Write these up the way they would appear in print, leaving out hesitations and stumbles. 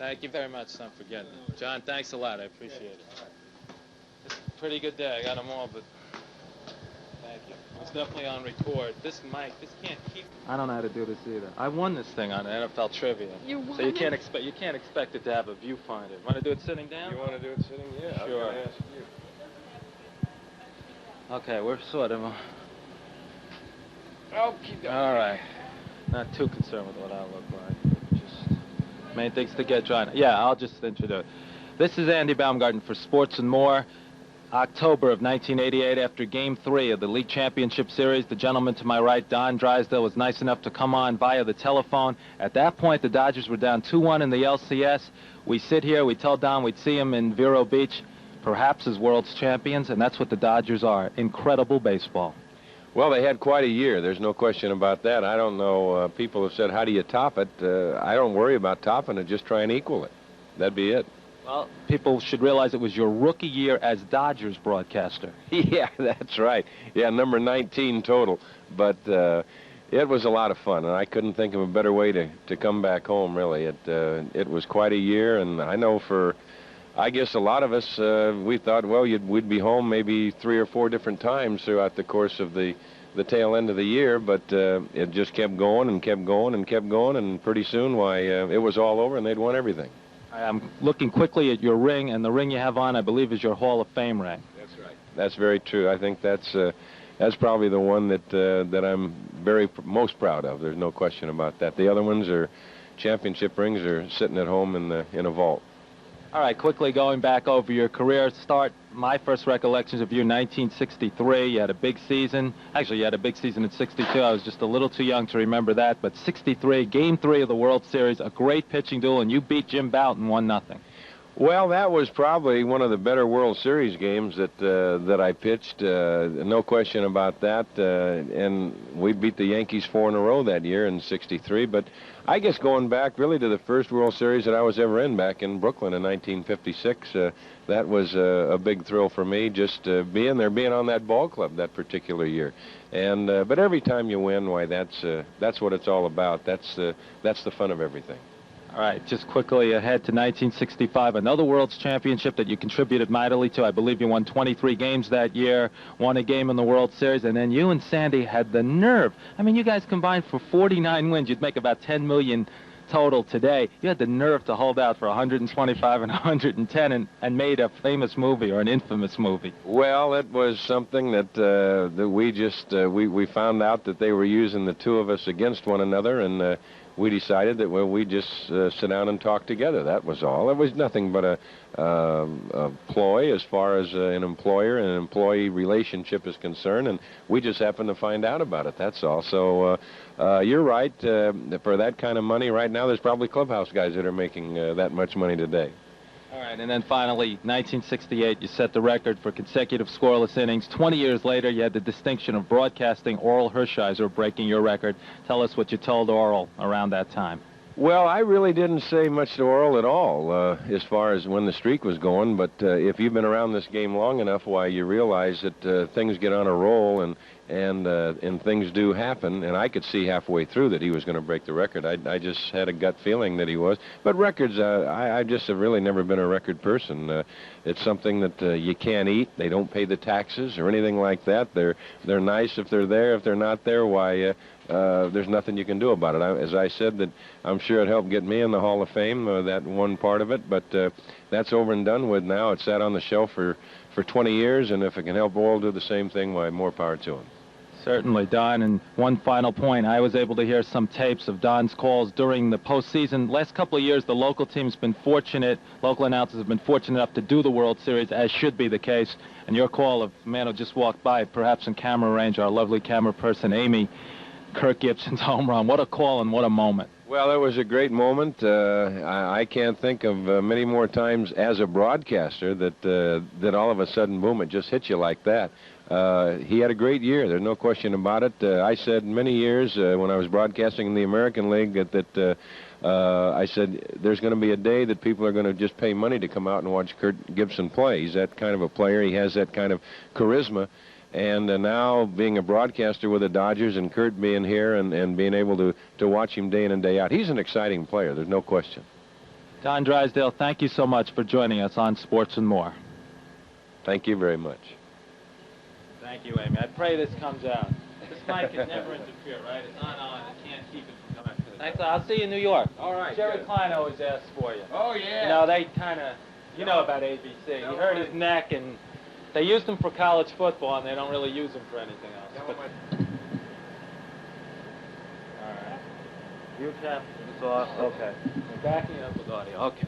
Thank you very much, son, for getting it. John, thanks a lot. I appreciate it. It's a pretty good day. I got them all, but thank you. It's definitely on record. This mic, this can't keep. I don't know how to do this either. I won this thing on NFL Trivia. You won so you can't expect it to have a viewfinder. Want to do it sitting down? You want to do it sitting? Yeah. Sure. I was going to ask you. Okay, we're sort of. Okay. All right. Not too concerned with what I look like. Just main things to get dry. Yeah, I'll just introduce. This is Andy Baumgarten for Sports and More. October of 1988, after Game 3 of the League Championship Series, the gentleman to my right, Don Drysdale, was nice enough to come on via the telephone. At that point, the Dodgers were down 2-1 in the LCS. We sit here, we tell Don we'd see him in Vero Beach, perhaps as world's champions, and that's what the Dodgers are. Incredible baseball. Well, they had quite a year. There's no question about that. I don't know. People have said, how do you top it? I don't worry about topping it. Just try and equal it. That'd be it. Well, people should realize it was your rookie year as Dodgers broadcaster. Yeah, that's right. Yeah, number 19 total. But it was a lot of fun, and I couldn't think of a better way to come back home, really. It was quite a year, and I know for, I guess, a lot of us, we thought, well, we'd be home maybe 3 or 4 different times throughout the course of the tail end of the year, but it just kept going and kept going and kept going, and pretty soon, why, it was all over, and they'd won everything. I'm looking quickly at your ring, and the ring you have on, I believe, is your Hall of Fame ring. That's right. That's very true. I think that's probably the one that I'm most proud of. There's no question about that. The other ones are championship rings, are sitting at home in a vault. All right, quickly going back over your career, start my first recollections of you, 1963. You had a big season. Actually, you had a big season in 62. I was just a little too young to remember that. But 63, Game 3 of the World Series, a great pitching duel, and you beat Jim Bouton 1-0. Well, that was probably one of the better World Series games that I pitched. No question about that. And we beat the Yankees 4 in a row that year in 63. But I guess going back really to the first World Series that I was ever in back in Brooklyn in 1956, that was a big thrill for me, just being there, being on that ball club that particular year. And but every time you win, why, that's what it's all about. That's the fun of everything. All right, just quickly ahead to 1965, another World's Championship that you contributed mightily to. I believe you won 23 games that year, won a game in the World Series, and then you and Sandy had the nerve. I mean, you guys combined for 49 wins. You'd make about $10 million total today. You had the nerve to hold out for 125 and 110 and made a famous movie, or an infamous movie. Well, it was something that we just we found out that they were using the two of us against one another, and we decided that, well, we just sit down and talk together. That was all. It was nothing but a ploy as far as an employer and an employee relationship is concerned, and we just happened to find out about it. That's all. So you're right. For that kind of money right now, there's probably clubhouse guys that are making that much money today. All right, and then finally, 1968, you set the record for consecutive scoreless innings. 20 years later, you had the distinction of broadcasting Oral Hershiser breaking your record. Tell us what you told Oral around that time. Well, I really didn't say much to Oral at all as far as when the streak was going, but if you've been around this game long enough, why, you realize that things get on a roll and things do happen, and I could see halfway through that he was going to break the record. I just had a gut feeling that he was. But records, I just have really never been a record person. It's something that you can't eat. They don't pay the taxes or anything like that. They're nice if they're there. If they're not there, why, there's nothing you can do about it. As I said, that I'm sure it helped get me in the Hall of Fame, that one part of it, but that's over and done with now. It sat on the shelf for 20 years, and if it can help Oral do the same thing, why, more power to him. Certainly, Don. And one final point, I was able to hear some tapes of Don's calls during the postseason. Last couple of years, the local team's been fortunate, local announcers have been fortunate enough to do the World Series, as should be the case. And your call of, man who just walked by, perhaps in camera range, our lovely camera person, Amy, Kirk Gibson's home run. What a call and what a moment. Well, it was a great moment. I can't think of many more times as a broadcaster that all of a sudden, boom, it just hit you like that. He had a great year. There's no question about it. I said many years when I was broadcasting in the American League that I said there's going to be a day that people are going to just pay money to come out and watch Kirk Gibson play. He's that kind of a player. He has that kind of charisma. And now being a broadcaster with the Dodgers and Kurt being here and being able to watch him day in and day out, he's an exciting player. There's no question. Don Drysdale, thank you so much for joining us on Sports and More. Thank you very much. Thank you, Amy. I pray this comes out. This mic can never interfere, right? It's on. It can't keep it from coming. Thanks. I'll see you in New York. All right. Jerry good. Klein always asks for you. Oh, yeah. You know, they kind of, you know about ABC. He hurt his neck, and they used him for college football, and they don't really use him for anything else. But, all right. You cap. It's off. Okay. I'm backing it up with audio. Okay.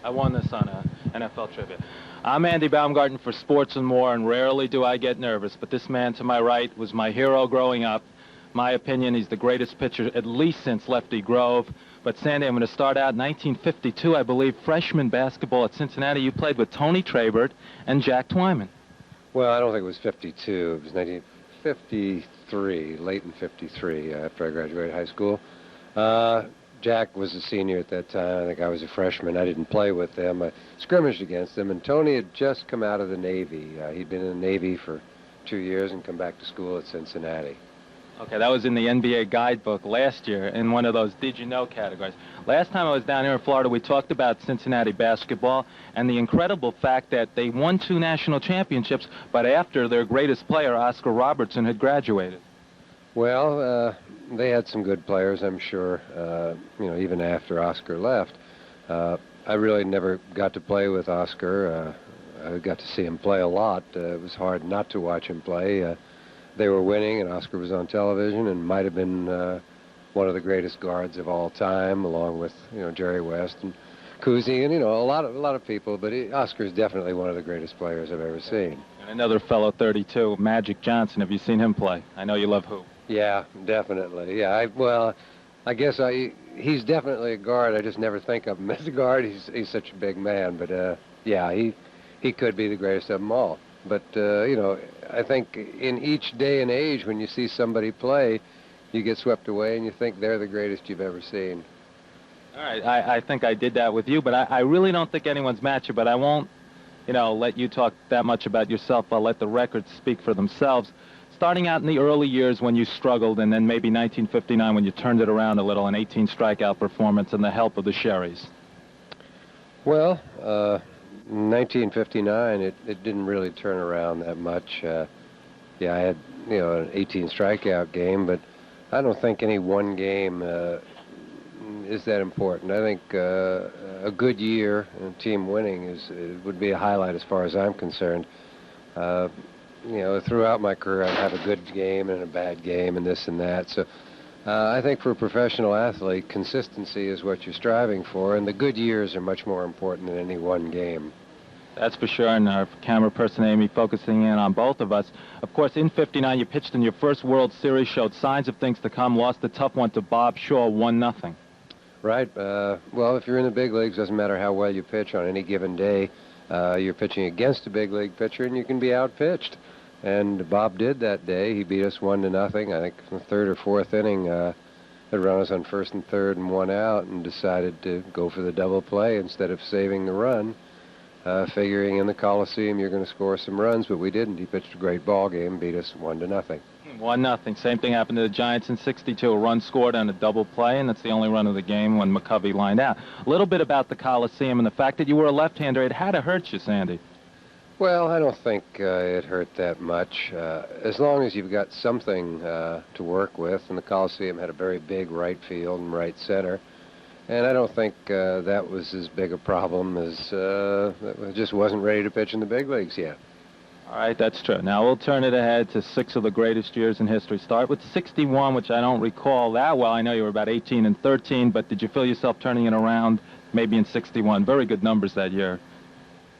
I won this on NFL Trivia. I'm Andy Baumgarten for Sports and More, and rarely do I get nervous, but this man to my right was my hero growing up. My opinion, he's the greatest pitcher at least since Lefty Grove. But Sandy, I'm going to start out 1952, I believe, freshman basketball at Cincinnati. You played with Tony Trabert and Jack Twyman. Well, I don't think it was 52. It was 1953, late in 53, after I graduated high school. Jack was a senior at that time. I think I was a freshman. I didn't play with them. I scrimmaged against them, and Tony had just come out of the Navy. He'd been in the Navy for 2 years and come back to school at Cincinnati. Okay, that was in the NBA guidebook last year in one of those Did You Know categories. Last time I was down here in Florida, we talked about Cincinnati basketball and the incredible fact that they won 2 national championships, but after their greatest player, Oscar Robertson, had graduated. Well, they had some good players, I'm sure, even after Oscar left. I really never got to play with Oscar. I got to see him play a lot. It was hard not to watch him play. They were winning, and Oscar was on television and might have been one of the greatest guards of all time, along with Jerry West and Cousy and a lot of people. But Oscar's definitely one of the greatest players I've ever seen. And another fellow, 32, Magic Johnson. Have you seen him play? I know you love hoop. Yeah, definitely. Yeah, I guess he's definitely a guard. I just never think of him as a guard. He's such a big man. But yeah, he could be the greatest of them all. But I think in each day and age, when you see somebody play, you get swept away and you think they're the greatest you've ever seen. All right, I think I did that with you, but I really don't think anyone's matched you. But I won't, let you talk that much about yourself. I'll let the records speak for themselves. Starting out in the early years when you struggled, and then maybe 1959 when you turned it around a little, an 18 strikeout performance and the help of the Sherrys. Well, in 1959, it didn't really turn around that much. Yeah, I had, an 18 strikeout game, but I don't think any one game is that important. I think a good year and team winning would be a highlight as far as I'm concerned. Throughout my career, I'd have a good game and a bad game and this and that. So I think for a professional athlete, consistency is what you're striving for, and the good years are much more important than any one game. That's for sure, and our camera person, Amy, focusing in on both of us. Of course, in 59, you pitched in your first World Series, showed signs of things to come, lost a tough one to Bob Shaw, 1-0. Right. Well, if you're in the big leagues, doesn't matter how well you pitch on any given day. You're pitching against a big league pitcher, and you can be outpitched. And Bob did that day. He beat us 1-0. I think in the third or fourth inning, had runners on first and third and 1 out, and decided to go for the double play instead of saving the run, figuring in the Coliseum you're going to score some runs, but we didn't. He pitched a great ball game, beat us 1-0. 1-0. Same thing happened to the Giants in 62. A run scored on a double play, and that's the only run of the game when McCovey lined out. A little bit about the Coliseum and the fact that you were a left-hander. It had to hurt you, Sandy. Well, I don't think it hurt that much. As long as you've got something to work with, and the Coliseum had a very big right field and right center, and I don't think that was as big a problem as just wasn't ready to pitch in the big leagues yet. All right, that's true. Now we'll turn it ahead to 6 of the greatest years in history. Start with 61, which I don't recall that well. I know you were about 18 and 13, but did you feel yourself turning it around maybe in 61? Very good numbers that year.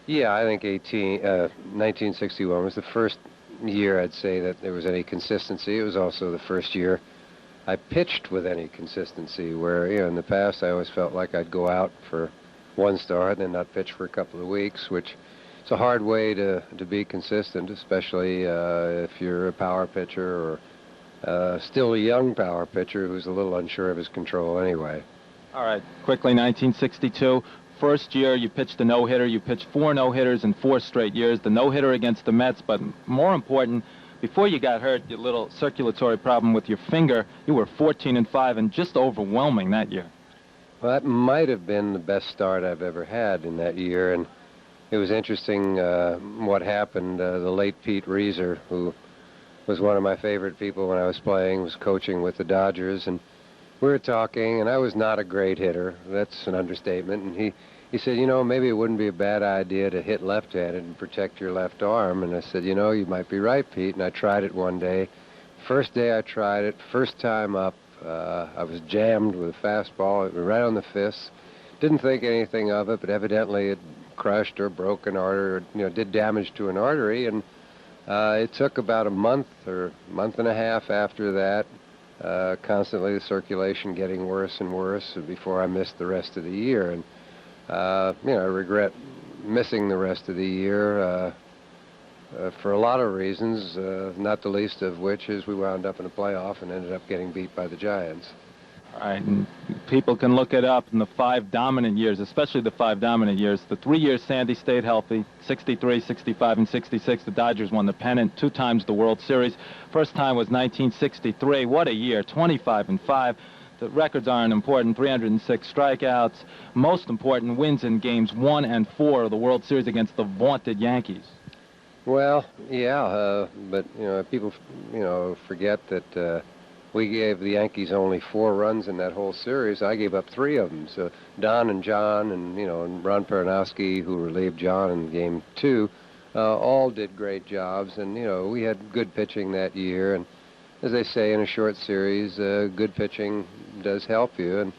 Yeah, I think 1961 was the first year I'd say that there was any consistency. It was also the first year I pitched with any consistency, where in the past I always felt like I'd go out for one start and then not pitch for a couple of weeks, which is a hard way to be consistent, especially if you're a power pitcher or still a young power pitcher who's a little unsure of his control anyway. All right, quickly, 1962. First year, you pitched a no-hitter. You pitched 4 no-hitters in 4 straight years. The no-hitter against the Mets, but more important, before you got hurt, your little circulatory problem with your finger, you were 14 and 5 and just overwhelming that year. Well, that might have been the best start I've ever had in that year, and it was interesting what happened. The late Pete Reeser, who was one of my favorite people when I was playing, was coaching with the Dodgers, and we were talking, and I was not a great hitter. That's an understatement. And he said, you know, maybe it wouldn't be a bad idea to hit left-handed and protect your left arm. And I said, you know, you might be right, Pete. And I tried it one day. First day I tried it, first time up, I was jammed with a fastball. It was right on the fist. Didn't think anything of it, but evidently it crushed or broke an artery, or, you know, did damage to an artery. And it took about a month or month and a half after that, constantly the circulation getting worse and worse before I missed the rest of the year. And, you know, I regret missing the rest of the year for a lot of reasons, not the least of which is we wound up in a playoff and ended up getting beat by the Giants. All right, and people can look it up in the 5 dominant years, especially the 5 dominant years. The 3 years Sandy stayed healthy, 63, 65, and 66. The Dodgers won the pennant, 2 times the World Series. First time was 1963. What a year, 25-5. The records aren't important, 306 strikeouts. Most important, wins in games 1 and 4 of the World Series against the vaunted Yankees. Well, yeah, but, you know, people, you know, forget that we gave the Yankees only 4 runs in that whole series. I gave up 3 of them. So Don and John and, you know, and Ron Peronowski, who relieved John in game 2, all did great jobs. And, you know, we had good pitching that year. And as they say, in a short series, good pitching does help you. And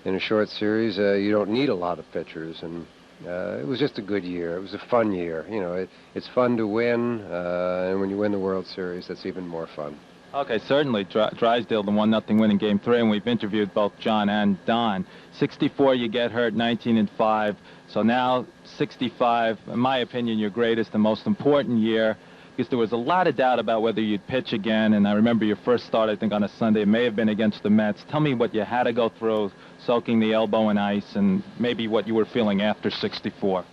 in a short series, you don't need a lot of pitchers. And it was just a good year. It was a fun year. You know, it's fun to win. And when you win the World Series, that's even more fun. Okay, certainly. Drysdale, the 1-0 win in Game 3, and we've interviewed both John and Don. 64, you get hurt, 19-5. So now 65, in my opinion, your greatest and most important year, because there was a lot of doubt about whether you'd pitch again. And I remember your first start, I think, on a Sunday. It may have been against the Mets. Tell me what you had to go through, soaking the elbow in ice, and maybe what you were feeling after 64.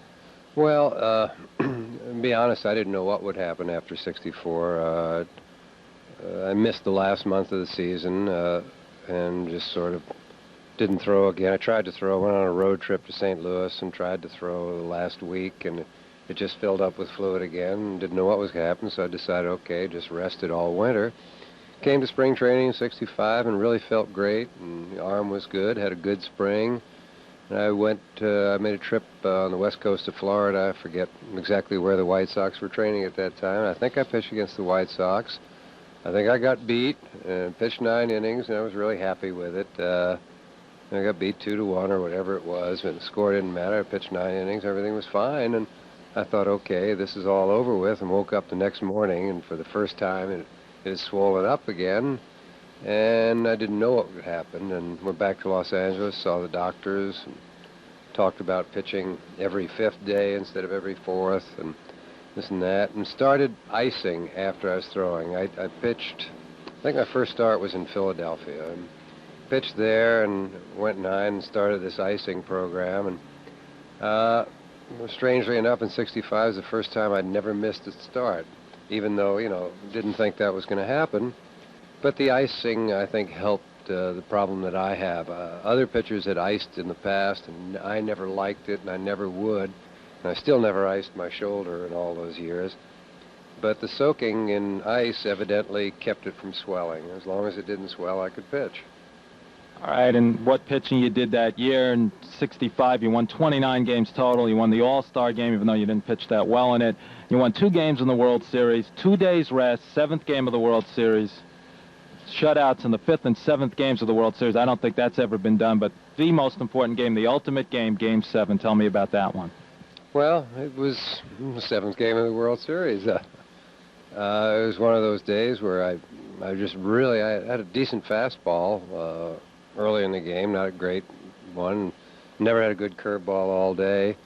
Well, to be honest, I didn't know what would happen after 64. I missed the last month of the season and just sort of didn't throw again. I tried to throw, went on a road trip to St. Louis and tried to throw the last week, and it just filled up with fluid again and didn't know what was going to happen, so I decided, okay, just rested all winter. Came to spring training in 65 and really felt great, and the arm was good, had a good spring. And I made a trip on the west coast of Florida. I forget exactly where the White Sox were training at that time. I think I pitched against the White Sox. I think I got beat and pitched 9 innings, and I was really happy with it. I got beat 2-1 or whatever it was, but the score didn't matter. I pitched 9 innings, everything was fine, and I thought, okay, this is all over with, and woke up the next morning, and for the first time it had swollen up again, and I didn't know what would happen, and went back to Los Angeles, saw the doctors, and talked about pitching every 5th day instead of every 4th, and this and that, and started icing after I was throwing. I pitched, I think my first start was in Philadelphia. I pitched there and went 9 and started this icing program. And strangely enough, in 65 was the first time I'd never missed a start, even though, you know, didn't think that was going to happen. But the icing, I think, helped the problem that I have. Other pitchers had iced in the past, and I never liked it, and I never would. And I still never iced my shoulder in all those years. But the soaking in ice evidently kept it from swelling. As long as it didn't swell, I could pitch. All right, and what pitching you did that year in 65, you won 29 games total. You won the All-Star game, even though you didn't pitch that well in it. You won 2 games in the World Series, 2 days rest, 7th game of the World Series. Shutouts in the 5th and 7th games of the World Series. I don't think that's ever been done, but the most important game, the ultimate game, Game 7. Tell me about that one. Well, it was the 7th game of the World Series. It was one of those days where I just really, I had a decent fastball early in the game, not a great one. Never had a good curveball all day.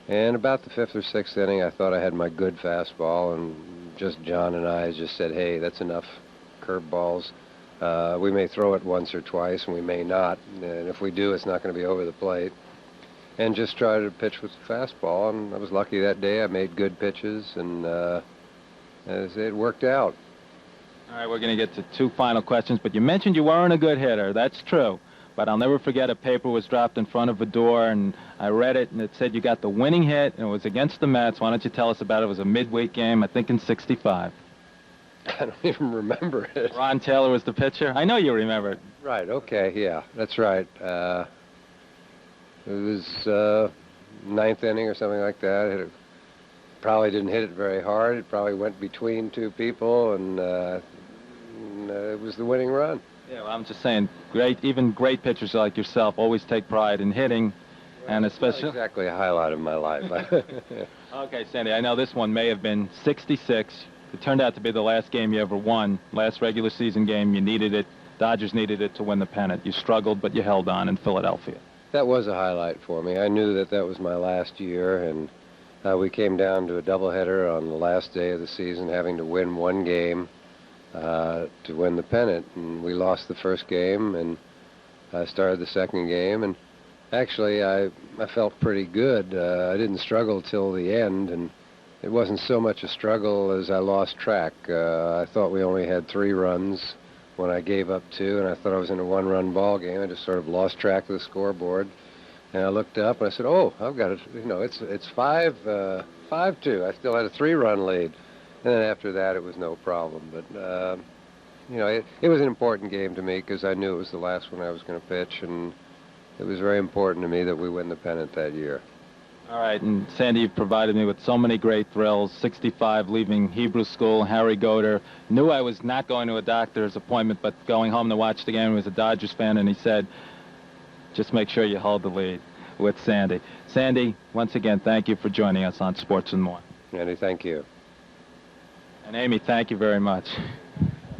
And about the 5th or 6th inning, I thought I had my good fastball, and just John and I just said, hey, that's enough curveballs. We may throw it once or twice, and we may not. And if we do, it's not going to be over the plate. And just try to pitch with the fastball, and I was lucky that day. I made good pitches, and it worked out. All right, we're going to get to 2 final questions, but you mentioned you weren't a good hitter. That's true. but I'll never forget a paper was dropped in front of a door, and I read it, and it said you got the winning hit, and it was against the Mets. Why don't you tell us about it? It was a midweek game, I think in '65. I don't even remember it. Ron Taylor was the pitcher? I know you remember it. Right, okay, yeah, that's right. It was ninth inning or something like that. Probably didn't hit it very hard. It probably went between two people, and it was the winning run. Yeah, well, I'm just saying, even great pitchers like yourself always take pride in hitting, and especially... Not exactly a highlight of my life. Okay, Sandy, I know this one may have been '66. It turned out to be the last game you ever won. Last regular season game, you needed it. Dodgers needed it to win the pennant. You struggled, but you held on in Philadelphia. That was a highlight for me. I knew that was my last year, and we came down to a doubleheader on the last day of the season, having to win one game to win the pennant. And we lost the first game, and I started the second game, and actually I felt pretty good. I didn't struggle till the end, and it wasn't so much a struggle as I lost track. I thought we only had 3 runs when I gave up 2, and I thought I was in a 1-run ball game. I just sort of lost track of the scoreboard. And I looked up and I said, "Oh, I've got it. You know, it's 5-2. I still had a 3-run lead." And then after that, it was no problem. But you know, it was an important game to me because I knew it was the last one I was going to pitch, and it was very important to me that we win the pennant that year. All right, and Sandy, you've provided me with so many great thrills. '65, leaving Hebrew school, Harry Goder. Knew I was not going to a doctor's appointment, but going home to watch the game. He was a Dodgers fan, and he said, "Just make sure you hold the lead," with Sandy. Sandy, once again, thank you for joining us on Sports and More. Andy, thank you. And Amy, thank you very much.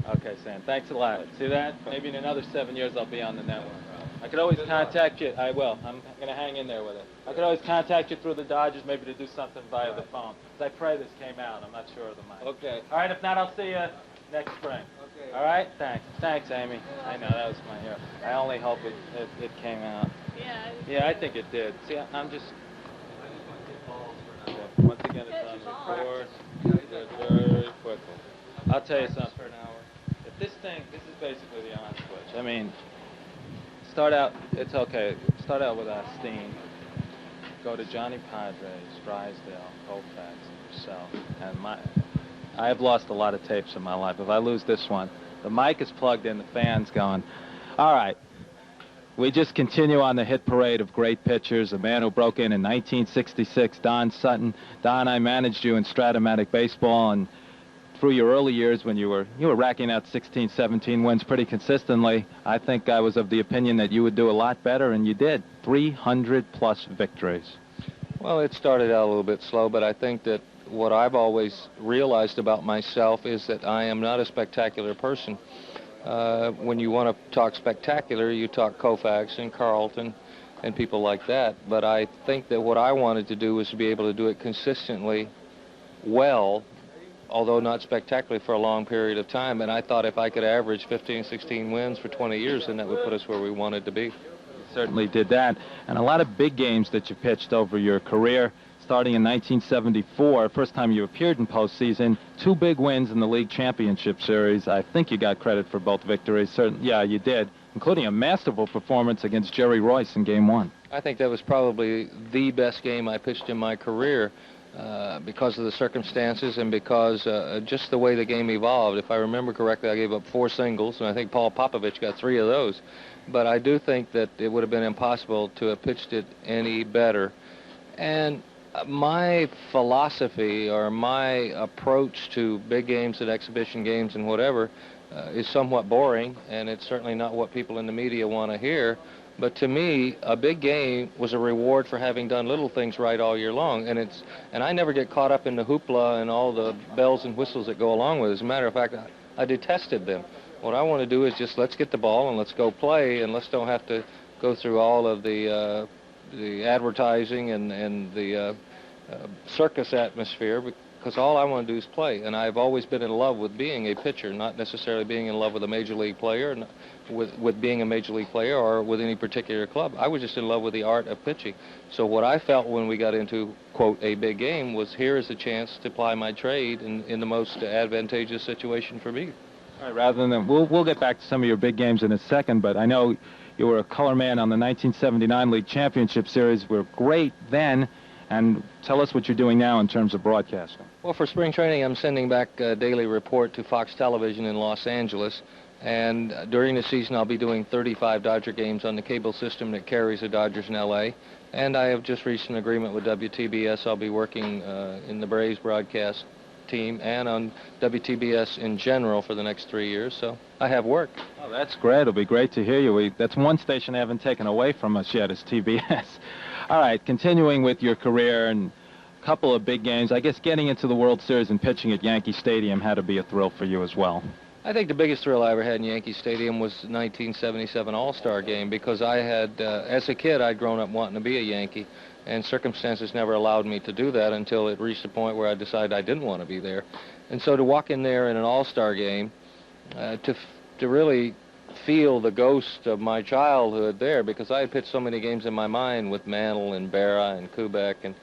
Okay, Sandy, thanks a lot. See that? Maybe in another 7 years I'll be on the network. I could always contact you. I will. I'm going to hang in there with it. I could always contact you through the Dodgers, maybe to do something via the phone. I pray this came out. I'm not sure of the mic. Okay. All right, if not, I'll see you next spring. Okay. All right? Thanks. Thanks, Amy. I know, that was my hero. I only hope it came out. Yeah, I think it did. See, I'm just... Once again, it's on record. Very quickly. I'll tell you something for an hour. If this is basically the on switch. I mean, start out, it's okay. Start out with Steen. Go to Johnny Podres, Drysdale, Koufax, and yourself. And I have lost a lot of tapes in my life. If I lose this one, the mic is plugged in, the fan's going. All right. We just continue on the hit parade of great pitchers. A man who broke in 1966, Don Sutton. Don, I managed you in Stratomatic baseball, and through your early years when you were racking out 16, 17 wins pretty consistently, I think I was of the opinion that you would do a lot better, and you did. 300-plus victories. Well, it started out a little bit slow, but I think that what I've always realized about myself is that I am not a spectacular person. When you want to talk spectacular, you talk Koufax and Carlton and people like that. But I think that what I wanted to do was to be able to do it consistently well, although not spectacularly for a long period of time. And I thought if I could average 15, 16 wins for 20 years, then that would put us where we wanted to be. You certainly did that. And a lot of big games that you pitched over your career. Starting in 1974, first time you appeared in postseason, 2 big wins in the League Championship Series. I think you got credit for both victories. Yeah, you did, including a masterful performance against Jerry Royce in Game 1. I think that was probably the best game I pitched in my career because of the circumstances and because just the way the game evolved. If I remember correctly, I gave up 4 singles, and I think Paul Popovich got 3 of those. But I do think that it would have been impossible to have pitched it any better. And my philosophy or my approach to big games and exhibition games and whatever is somewhat boring, and it's certainly not what people in the media want to hear. But to me, a big game was a reward for having done little things right all year long, and I never get caught up in the hoopla and all the bells and whistles that go along with it. As a matter of fact, I detested them. What I want to do is just let's get the ball and let's go play, and let's don't have to go through all of the advertising and the circus atmosphere, because all I want to do is play. And I've always been in love with being a pitcher, not necessarily being in love with a major league player, with being a major league player or with any particular club. I was just in love with the art of pitching. So what I felt when we got into, quote, a big game was here is a chance to ply my trade in the most advantageous situation for me. All right, rather than we'll get back to some of your big games in a second, but I know You were a color man on the 1979 League Championship Series. Were great then. And tell us what you're doing now in terms of broadcasting. Well, for spring training, I'm sending back a daily report to Fox Television in Los Angeles. And during the season, I'll be doing 35 Dodger games on the cable system that carries the Dodgers in L.A. And I have just reached an agreement with WTBS. I'll be working in the Braves broadcast team and on WTBS in general for the next 3 years. So I have work. Oh, that's great. It'll be great to hear you. That's one station they haven't taken away from us yet is TBS. All right, continuing with your career and a couple of big games, I guess getting into the World Series and pitching at Yankee Stadium had to be a thrill for you as well. I think the biggest thrill I ever had in Yankee Stadium was the 1977 All-Star Game because I had, as a kid, I'd grown up wanting to be a Yankee, and circumstances never allowed me to do that until it reached a point where I decided I didn't want to be there. And so to walk in there in an All-Star Game, to really feel the ghost of my childhood there, because I had pitched so many games in my mind with Mantle and Berra and Koufax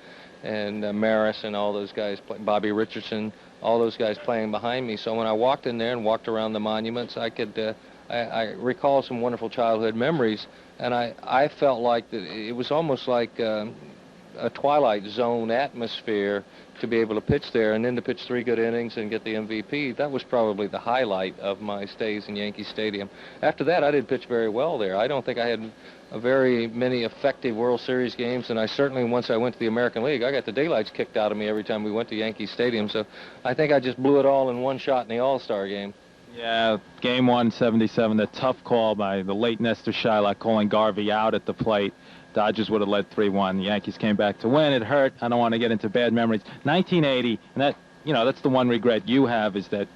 and Maris and all those guys, Bobby Richardson, all those guys playing behind me. So when I walked in there and walked around the monuments, I could I recall some wonderful childhood memories, and I felt like that it was almost like a Twilight Zone atmosphere to be able to pitch there, and then to pitch 3 good innings and get the MVP. That was probably the highlight of my stays in Yankee Stadium. After that, I didn't pitch very well there. I don't think I had very many effective World Series games, and I certainly, once I went to the American League, I got the daylights kicked out of me every time we went to Yankee Stadium, so I think I just blew it all in one shot in the All-Star Game. Yeah, Game 1, 77, the tough call by the late Nestor Shylock calling Garvey out at the plate. Dodgers would have led 3-1. The Yankees came back to win. It hurt. I don't want to get into bad memories. 1980, and that, that's the one regret you have, is that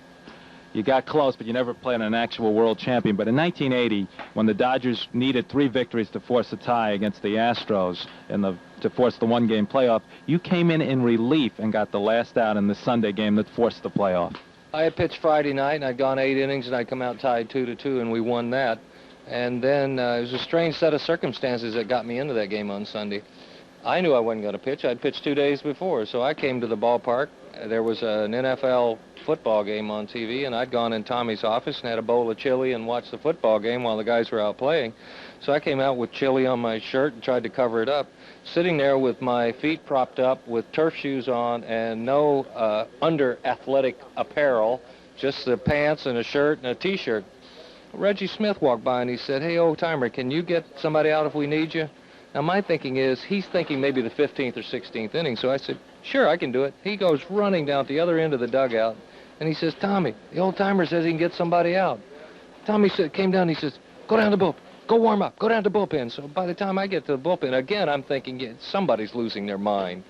you got close, but you never played an actual world champion. But in 1980, when the Dodgers needed 3 victories to force a tie against the Astros to force the one-game playoff, you came in relief and got the last out in the Sunday game that forced the playoff. I had pitched Friday night, and I'd gone 8 innings, and I'd come out tied 2-2, and we won that. And then it was a strange set of circumstances that got me into that game on Sunday. I knew I wasn't going to pitch. I'd pitched 2 days before, so I came to the ballpark. There was an NFL football game on TV, and I'd gone in Tommy's office and had a bowl of chili and watched the football game while the guys were out playing. So I came out with chili on my shirt and tried to cover it up, sitting there with my feet propped up with turf shoes on and no under-athletic apparel, just the pants and a shirt and a T-shirt. Reggie Smith walked by and he said, "Hey, old-timer, can you get somebody out if we need you?" Now, my thinking is he's thinking maybe the 15th or 16th inning, so I said, "Sure, I can do it." He goes running down at the other end of the dugout, and he says, "Tommy, the old-timer says he can get somebody out." Tommy came down and he says, "Go down to the bullpen. Go warm up. Go down to the bullpen." So by the time I get to the bullpen, again, I'm thinking, yeah, somebody's losing their mind.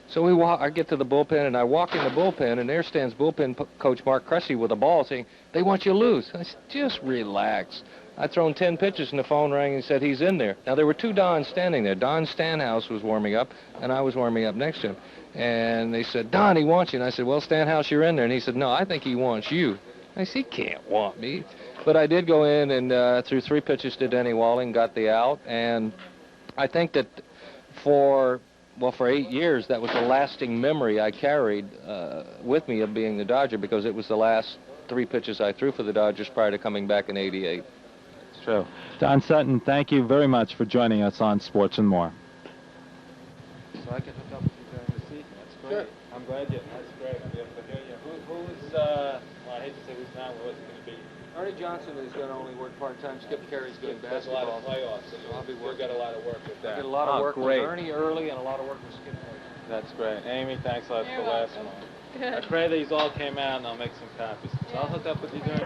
So I get to the bullpen, and I walk in the bullpen, and there stands bullpen coach Mark Cressy with a ball saying, "They want you to lose." I said, "Just relax." I'd thrown 10 pitches, and the phone rang and said, "He's in there." Now, there were 2 Dons standing there. Don Stanhouse was warming up, and I was warming up next to him. And they said, "Don, he wants you." And I said, "Well, Stanhouse, you're in there." And he said, "No, I think he wants you." I said, "He can't want me." But I did go in and threw 3 pitches to Denny Walling, got the out. And I think that for 8 years, that was a lasting memory I carried with me of being the Dodger, because it was the last 3 pitches I threw for the Dodgers prior to coming back in '88. It's true. Don Sutton, thank you very much for joining us on Sports and More. So I can hook up with you during the season. That's great. Sure. I'm glad that's great. I'll be able to hear you. Who is, well, I hate to say who's not, what's it going to be? Ernie Johnson is going to only work part-time. Skip Carey's doing There's basketball. a lot of playoffs, so you'll get a lot of work with that. I get a lot of work great. with Ernie early and a lot of work with Skip Carey. That's great. Amy, thanks a lot for the last one. Good. I pray these all came out, and I'll make some copies. So I'll hook up with you during